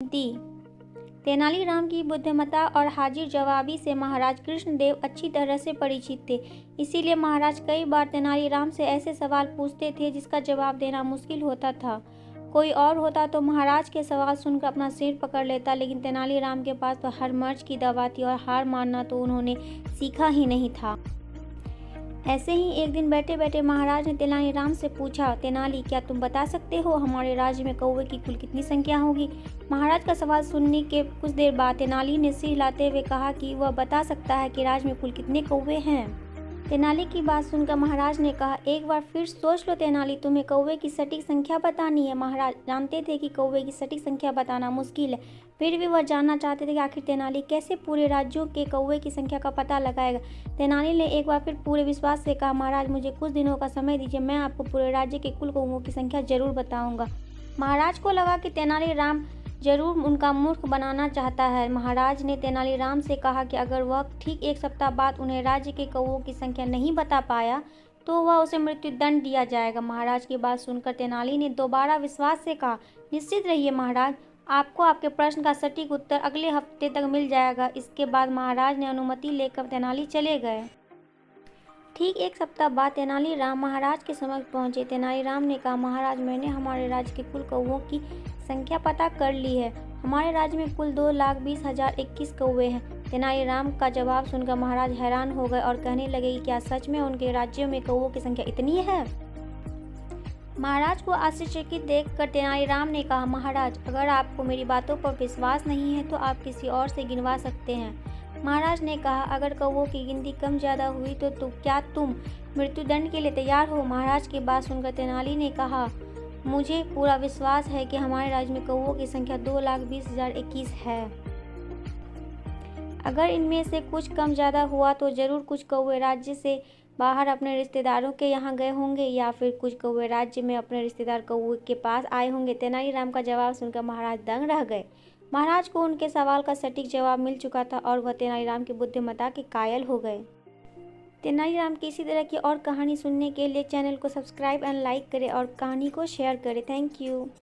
दी। तेनालीराम की बुद्धिमत्ता और हाजिर जवाबी से महाराज कृष्णदेव अच्छी तरह से परिचित थे। इसीलिए महाराज कई बार तेनालीराम से ऐसे सवाल पूछते थे जिसका जवाब देना मुश्किल होता था। कोई और होता तो महाराज के सवाल सुनकर अपना सिर पकड़ लेता, लेकिन तेनालीराम के पास तो हर मर्ज की दवा थी और हार मानना तो उन्होंने सीखा ही नहीं था। ऐसे ही एक दिन बैठे बैठे महाराज ने तेनालीराम से पूछा, तेनाली, क्या तुम बता सकते हो हमारे राज्य में कौवे की कुल कितनी संख्या होगी? महाराज का सवाल सुनने के कुछ देर बाद तेनाली ने सिर हिलाते हुए कहा कि वह बता सकता है कि राज्य में कुल कितने कौवे हैं। तेनाली की बात सुनकर महाराज ने कहा, एक बार फिर सोच लो तेनाली, तुम्हें कौवे की सटीक संख्या बतानी है। महाराज जानते थे कि कौवे की सटीक संख्या बताना मुश्किल है, फिर भी वह जानना चाहते थे कि आखिर तेनाली कैसे पूरे राज्यों के कौवे की संख्या का पता लगाएगा। तेनाली ने एक बार फिर पूरे विश्वास से कहा, महाराज मुझे कुछ दिनों का समय दीजिए, मैं आपको पूरे राज्य के कुल कौवों की संख्या जरूर बताऊंगा। महाराज को लगा कि तेनालीराम जरूर उनका मूर्ख बनाना चाहता है। महाराज ने तेनालीराम से कहा कि अगर वह ठीक एक सप्ताह बाद उन्हें राज्य के कौवों की संख्या नहीं बता पाया तो वह उसे मृत्यु दंड दिया जाएगा। महाराज की बात सुनकर तेनाली ने दोबारा विश्वास से कहा, निश्चित रहिए महाराज, आपको आपके प्रश्न का सटीक उत्तर अगले हफ्ते तक मिल जाएगा। इसके बाद महाराज ने अनुमति लेकर तेनाली चले गए। ठीक एक सप्ताह बाद तेनालीराम महाराज के समक्ष पहुंचे। तेनालीराम ने कहा, महाराज मैंने हमारे राज्य के कुल कौवों की संख्या पता कर ली है। हमारे राज्य में कुल 2,20,021 कौवे हैं। तेनालीराम का जवाब सुनकर महाराज हैरान हो गए और कहने लगे कि क्या सच में उनके राज्यों में कौवों की संख्या इतनी है? महाराज को आश्चर्यचकित देखकर तेनालीराम ने कहा, महाराज अगर आपको मेरी बातों पर विश्वास नहीं है तो आप किसी और से गिनवा सकते हैं। महाराज ने कहा, अगर कौवों की गिनती कम ज़्यादा हुई तो क्या तुम मृत्युदंड के लिए तैयार हो? महाराज की बात सुनकर तेनाली ने कहा, मुझे पूरा विश्वास है कि हमारे राज्य में कौवों की संख्या 2,20,021 है। अगर इनमें से कुछ कम ज़्यादा हुआ तो ज़रूर कुछ कौवे राज्य से बाहर अपने रिश्तेदारों के यहाँ गए होंगे या फिर कुछ कौवे राज्य में अपने रिश्तेदार कौवे के पास आए होंगे। तेनालीराम का जवाब सुनकर महाराज दंग रह गए। महाराज को उनके सवाल का सटीक जवाब मिल चुका था और वह तेनालीराम की बुद्धिमत्ता के कायल हो गए। तेनालीराम की इसी तरह की और कहानी सुनने के लिए चैनल को सब्सक्राइब एंड लाइक करें और कहानी को शेयर करें। Thank you.